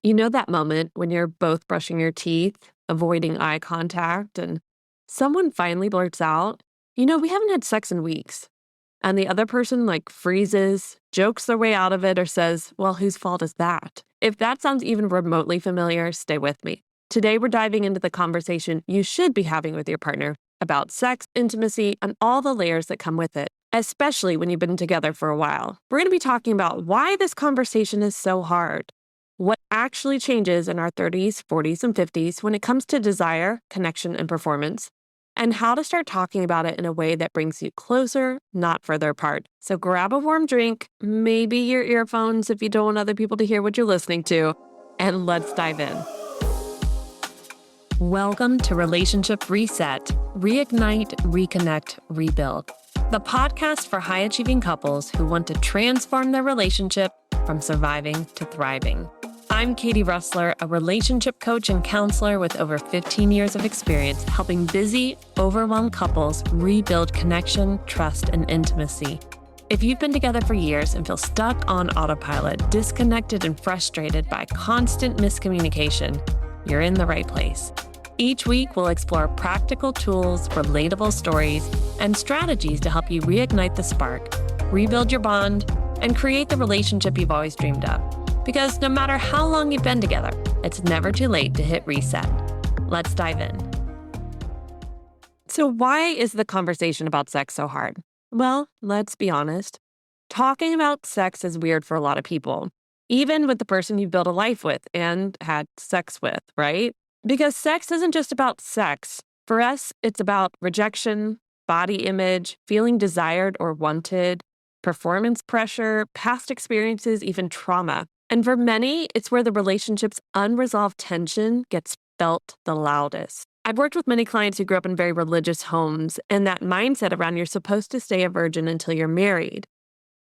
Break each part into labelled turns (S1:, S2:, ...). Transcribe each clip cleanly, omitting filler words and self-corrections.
S1: You know that moment when you're both brushing your teeth, avoiding eye contact, and someone finally blurts out, we haven't had sex in weeks. And the other person freezes, jokes their way out of it, or says, well, whose fault is that? If that sounds even remotely familiar, stay with me. Today, we're diving into the conversation you should be having with your partner about sex, intimacy, and all the layers that come with it, especially when you've been together for a while. We're going to be talking about why this conversation is so hard, what actually changes in our 30s, 40s, and 50s when it comes to desire, connection, and performance, and how to start talking about it in a way that brings you closer, not further apart. So grab a warm drink, maybe your earphones if you don't want other people to hear what you're listening to, and let's dive in. Welcome to Relationship Reset, Reignite, Reconnect, Rebuild, the podcast for high-achieving couples who want to transform their relationship from surviving to thriving. I'm Katie Russler, a relationship coach and counselor with over 15 years of experience helping busy, overwhelmed couples rebuild connection, trust, and intimacy. If you've been together for years and feel stuck on autopilot, disconnected and frustrated by constant miscommunication, you're in the right place. Each week, we'll explore practical tools, relatable stories, and strategies to help you reignite the spark, rebuild your bond, and create the relationship you've always dreamed of. Because no matter how long you've been together, it's never too late to hit reset. Let's dive in. So why is the conversation about sex so hard? Well, let's be honest. Talking about sex is weird for a lot of people, even with the person you've built a life with and had sex with, right? Because sex isn't just about sex. For us, it's about rejection, body image, feeling desired or wanted, performance pressure, past experiences, even trauma. And for many, it's where the relationship's unresolved tension gets felt the loudest. I've worked with many clients who grew up in very religious homes, and that mindset around you're supposed to stay a virgin until you're married.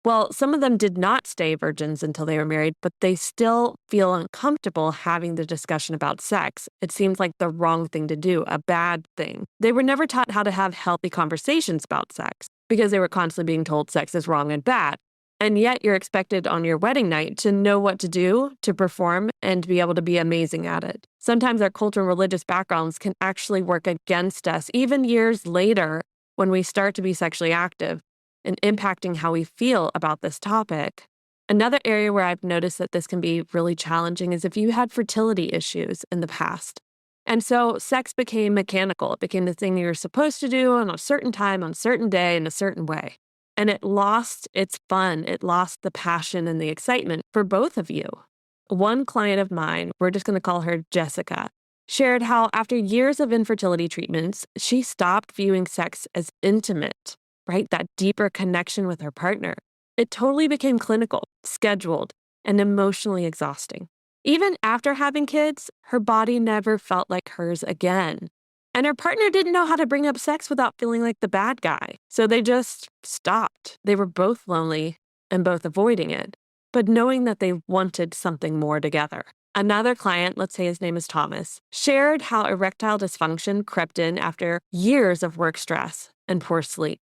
S1: Well, some of them did not stay virgins until they were married, but they still feel uncomfortable having the discussion about sex. It seems like the wrong thing to do, a bad thing. They were never taught how to have healthy conversations about sex because they were constantly being told sex is wrong and bad. And yet you're expected on your wedding night to know what to do, to perform, and to be able to be amazing at it. Sometimes our cultural and religious backgrounds can actually work against us, even years later when we start to be sexually active, and impacting how we feel about this topic. Another area where I've noticed that this can be really challenging is if you had fertility issues in the past. And so sex became mechanical. It became the thing you were supposed to do on a certain time, on a certain day, in a certain way. And it lost its fun. It lost the passion and the excitement for both of you. One client of mine, we're just going to call her Jessica, shared how after years of infertility treatments, she stopped viewing sex as intimate, right? That deeper connection with her partner. It totally became clinical, scheduled, and emotionally exhausting. Even after having kids, her body never felt like hers again. And her partner didn't know how to bring up sex without feeling like the bad guy. So they just stopped. They were both lonely and both avoiding it, but knowing that they wanted something more together. Another client, let's say his name is Thomas, shared how erectile dysfunction crept in after years of work stress and poor sleep.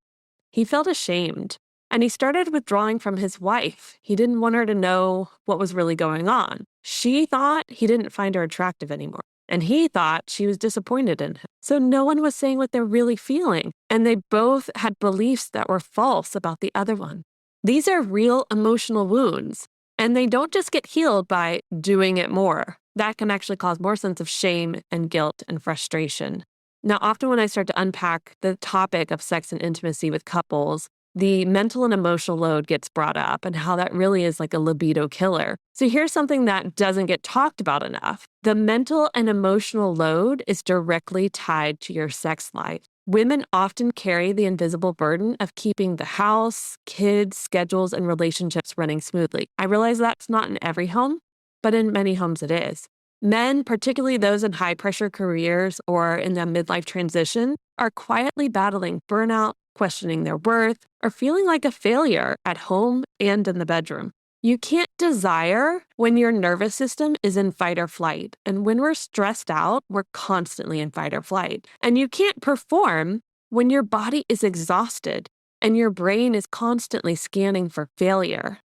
S1: He felt ashamed, and he started withdrawing from his wife. He didn't want her to know what was really going on. She thought he didn't find her attractive anymore. And he thought she was disappointed in him. So no one was saying what they're really feeling. And they both had beliefs that were false about the other one. These are real emotional wounds. And they don't just get healed by doing it more. That can actually cause more sense of shame and guilt and frustration. Now, often when I start to unpack the topic of sex and intimacy with couples, the mental and emotional load gets brought up and how that really is like a libido killer. So here's something that doesn't get talked about enough. The mental and emotional load is directly tied to your sex life. Women often carry the invisible burden of keeping the house, kids, schedules, and relationships running smoothly. I realize that's not in every home, but in many homes it is. Men, particularly those in high-pressure careers or in the midlife transition, are quietly battling burnout, questioning their worth, or feeling like a failure at home and in the bedroom. You can't desire when your nervous system is in fight or flight. And when we're stressed out, we're constantly in fight or flight. And you can't perform when your body is exhausted and your brain is constantly scanning for failure.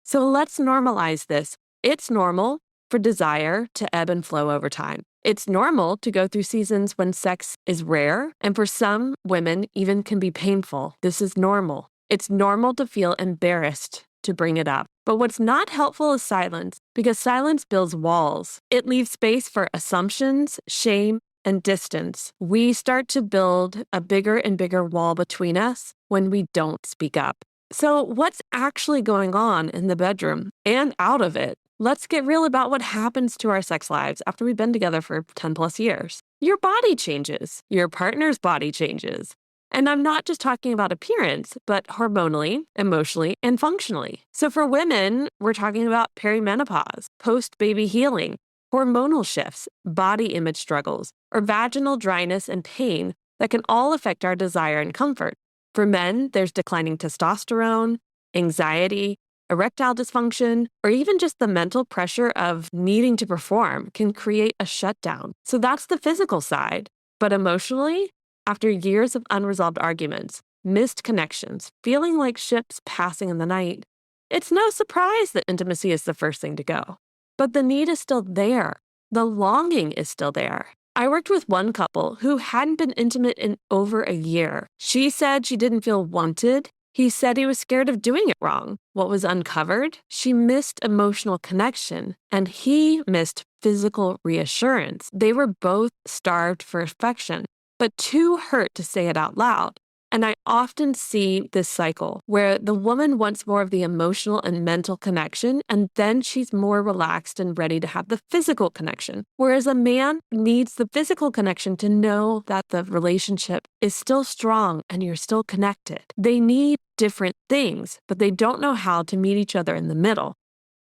S1: So let's normalize this. It's normal for desire to ebb and flow over time. It's normal to go through seasons when sex is rare, and for some women, even can be painful. This is normal. It's normal to feel embarrassed to bring it up. But what's not helpful is silence, because silence builds walls. It leaves space for assumptions, shame, and distance. We start to build a bigger and bigger wall between us when we don't speak up. So, what's actually going on in the bedroom and out of it? Let's get real about what happens to our sex lives after we've been together for 10 plus years. Your body changes, your partner's body changes. And I'm not just talking about appearance, but hormonally, emotionally, and functionally. So for women, we're talking about perimenopause, post-baby healing, hormonal shifts, body image struggles, or vaginal dryness and pain that can all affect our desire and comfort. For men, there's declining testosterone, anxiety, erectile dysfunction, or even just the mental pressure of needing to perform can create a shutdown. So that's the physical side. But emotionally, after years of unresolved arguments, missed connections, feeling like ships passing in the night, it's no surprise that intimacy is the first thing to go. But the need is still there. The longing is still there. I worked with one couple who hadn't been intimate in over a year. She said she didn't feel wanted. He said he was scared of doing it wrong. What was uncovered? She missed emotional connection, and he missed physical reassurance. They were both starved for affection, but too hurt to say it out loud. And I often see this cycle where the woman wants more of the emotional and mental connection, and then she's more relaxed and ready to have the physical connection. Whereas a man needs the physical connection to know that the relationship is still strong and you're still connected. They need different things, but they don't know how to meet each other in the middle.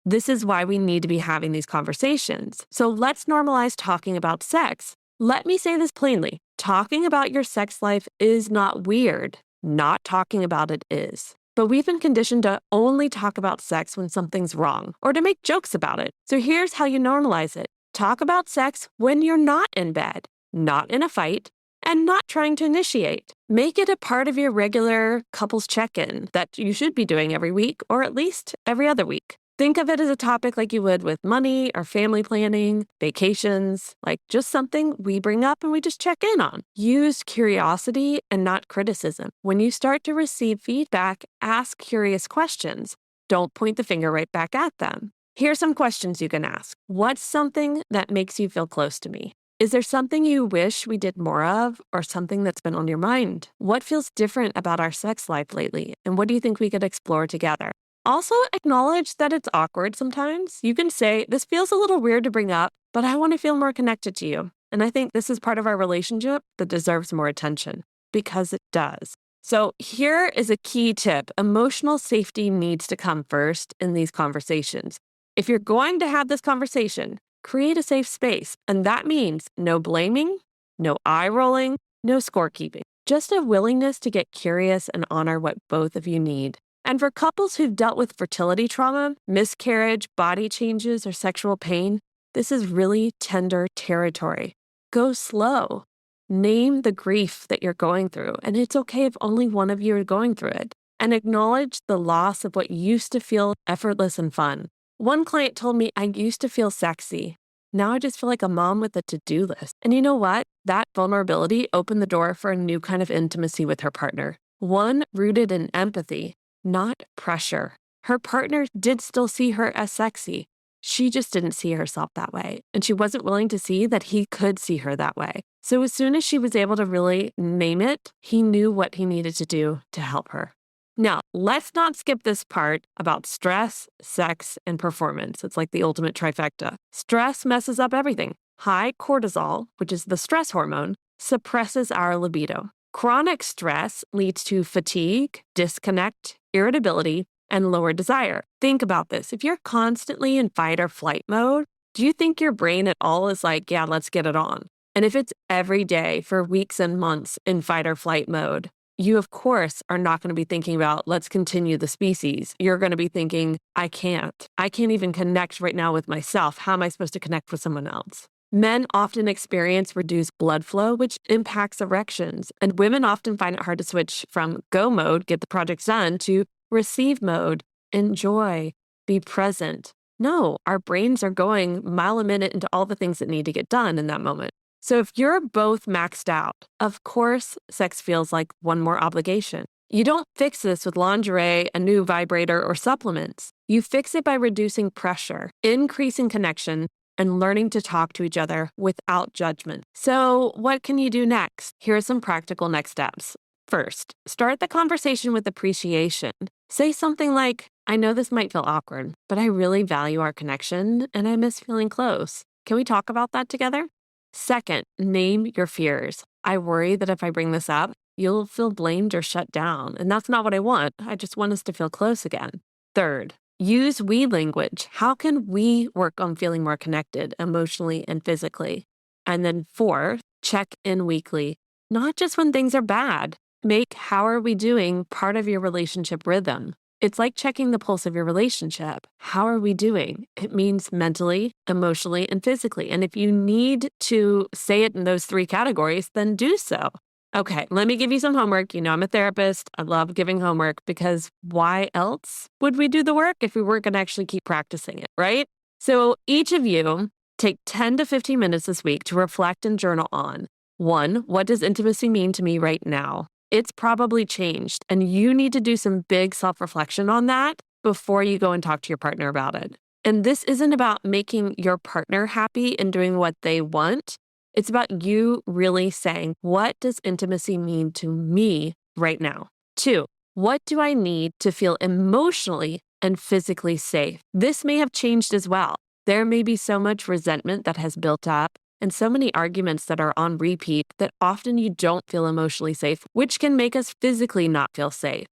S1: This is why we need to be having these conversations. So let's normalize talking about sex. Let me say this plainly. Talking about your sex life is not weird. Not talking about it is. But we've been conditioned to only talk about sex when something's wrong or to make jokes about it. So here's how you normalize it. Talk about sex when you're not in bed, not in a fight, and not trying to initiate. Make it a part of your regular couples check-in that you should be doing every week or at least every other week. Think of it as a topic like you would with money or family planning, vacations, like just something we bring up and we just check in on. Use curiosity and not criticism. When you start to receive feedback, ask curious questions. Don't point the finger right back at them. Here's some questions you can ask. What's something that makes you feel close to me? Is there something you wish we did more of or something that's been on your mind? What feels different about our sex life lately? And what do you think we could explore together? Also, acknowledge that it's awkward sometimes. You can say, this feels a little weird to bring up, but I want to feel more connected to you. And I think this is part of our relationship that deserves more attention, because it does. So here is a key tip. Emotional safety needs to come first in these conversations. If you're going to have this conversation, create a safe space. And that means no blaming, no eye rolling, no scorekeeping. Just a willingness to get curious and honor what both of you need. And for couples who've dealt with fertility trauma, miscarriage, body changes, or sexual pain, this is really tender territory. Go slow. Name the grief that you're going through, and it's okay if only one of you are going through it. And acknowledge the loss of what used to feel effortless and fun. One client told me, I used to feel sexy. Now I just feel like a mom with a to-do list. And you know what? That vulnerability opened the door for a new kind of intimacy with her partner. One rooted in empathy, not pressure. Her partner did still see her as sexy. She just didn't see herself that way. And she wasn't willing to see that he could see her that way. So as soon as she was able to really name it, he knew what he needed to do to help her. Now, let's not skip this part about stress, sex, and performance. It's like the ultimate trifecta. Stress messes up everything. High cortisol, which is the stress hormone, suppresses our libido. Chronic stress leads to fatigue, disconnect, irritability, and lower desire. Think about this. If you're constantly in fight or flight mode, do you think your brain at all is like, yeah, let's get it on? And if it's every day for weeks and months in fight or flight mode, you, of course, are not going to be thinking about, let's continue the species. You're going to be thinking, I can't even connect right now with myself. How am I supposed to connect with someone else? Men often experience reduced blood flow, which impacts erections. And women often find it hard to switch from go mode, get the project done, to receive mode, enjoy, be present. No, our brains are going mile a minute into all the things that need to get done in that moment. So if you're both maxed out, of course, sex feels like one more obligation. You don't fix this with lingerie, a new vibrator, or supplements. You fix it by reducing pressure, increasing connection, and learning to talk to each other without judgment. So what can you do next? Here are some practical next steps. First, start the conversation with appreciation. Say something like, I know this might feel awkward, but I really value our connection and I miss feeling close. Can we talk about that together? Second, name your fears. I worry that if I bring this up, you'll feel blamed or shut down, and that's not what I want. I just want us to feel close again. Third, use we language. How can we work on feeling more connected emotionally and physically? And then fourth, check in weekly, not just when things are bad. Make how are we doing part of your relationship rhythm. It's like checking the pulse of your relationship. How are we doing? It means mentally, emotionally, and physically. And if you need to say it in those three categories, then do so. Okay, let me give you some homework. You know, I'm a therapist. I love giving homework because why else would we do the work if we weren't going to actually keep practicing it, right? So each of you take 10 to 15 minutes this week to reflect and journal on 1, what does intimacy mean to me right now? It's probably changed, and you need to do some big self-reflection on that before you go and talk to your partner about it. And this isn't about making your partner happy and doing what they want. It's about you really saying, what does intimacy mean to me right now? 2, what do I need to feel emotionally and physically safe? This may have changed as well. There may be so much resentment that has built up and so many arguments that are on repeat that often you don't feel emotionally safe, which can make us physically not feel safe.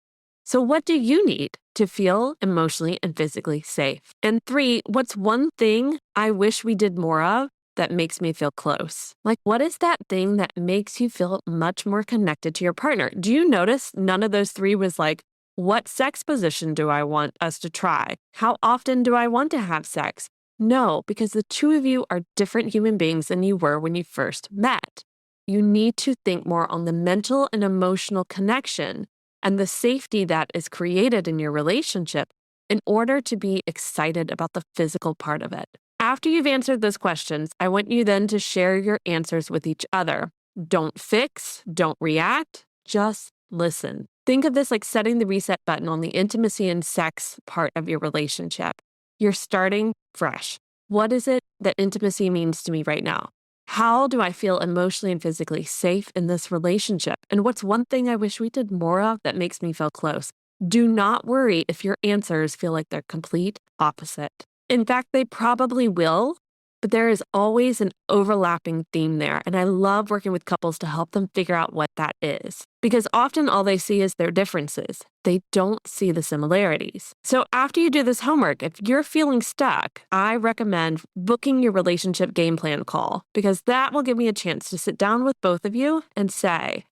S1: So what do you need to feel emotionally and physically safe? And 3, what's one thing I wish we did more of that makes me feel close? Like, what is that thing that makes you feel much more connected to your partner? Do you notice none of those 3 was like, what sex position do I want us to try? How often do I want to have sex? No, because the two of you are different human beings than you were when you first met. You need to think more on the mental and emotional connection and the safety that is created in your relationship in order to be excited about the physical part of it. After you've answered those questions, I want you then to share your answers with each other. Don't fix, don't react, just listen. Think of this like setting the reset button on the intimacy and sex part of your relationship. You're starting fresh. What is it that intimacy means to me right now? How do I feel emotionally and physically safe in this relationship? And what's one thing I wish we did more of that makes me feel close? Do not worry if your answers feel like they're complete opposite. In fact, they probably will, but there is always an overlapping theme there. And I love working with couples to help them figure out what that is. Because often all they see is their differences. They don't see the similarities. So after you do this homework, if you're feeling stuck, I recommend booking your relationship game plan call, because that will give me a chance to sit down with both of you and say,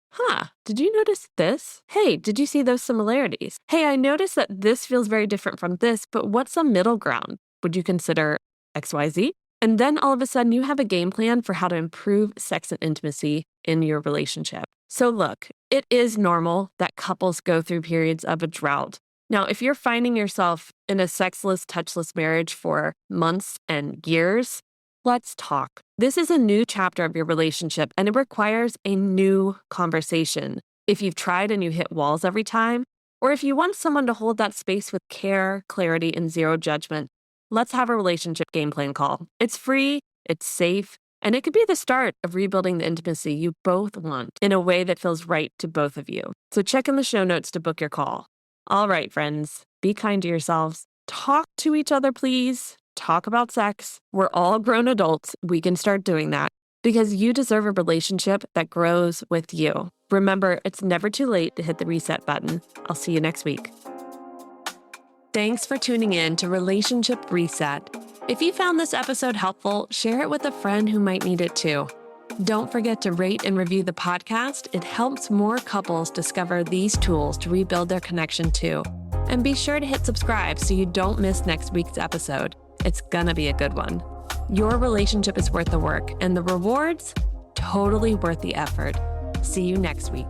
S1: did you notice this? Hey, did you see those similarities? Hey, I noticed that this feels very different from this, but what's the middle ground? Would you consider XYZ? And then all of a sudden you have a game plan for how to improve sex and intimacy in your relationship. So look, it is normal that couples go through periods of a drought. Now, if you're finding yourself in a sexless, touchless marriage for months and years, let's talk. This is a new chapter of your relationship, and it requires a new conversation. If you've tried and you hit walls every time, or if you want someone to hold that space with care, clarity, and zero judgment, let's have a relationship game plan call. It's free, it's safe, and it could be the start of rebuilding the intimacy you both want in a way that feels right to both of you. So check in the show notes to book your call. All right, friends, be kind to yourselves. Talk to each other, please. Talk about sex. We're all grown adults. We can start doing that because you deserve a relationship that grows with you. Remember, it's never too late to hit the reset button. I'll see you next week. Thanks for tuning in to Relationship Reset. If you found this episode helpful, share it with a friend who might need it too. Don't forget to rate and review the podcast. It helps more couples discover these tools to rebuild their connection too. And be sure to hit subscribe so you don't miss next week's episode. It's gonna be a good one. Your relationship is worth the work, and the rewards, totally worth the effort. See you next week.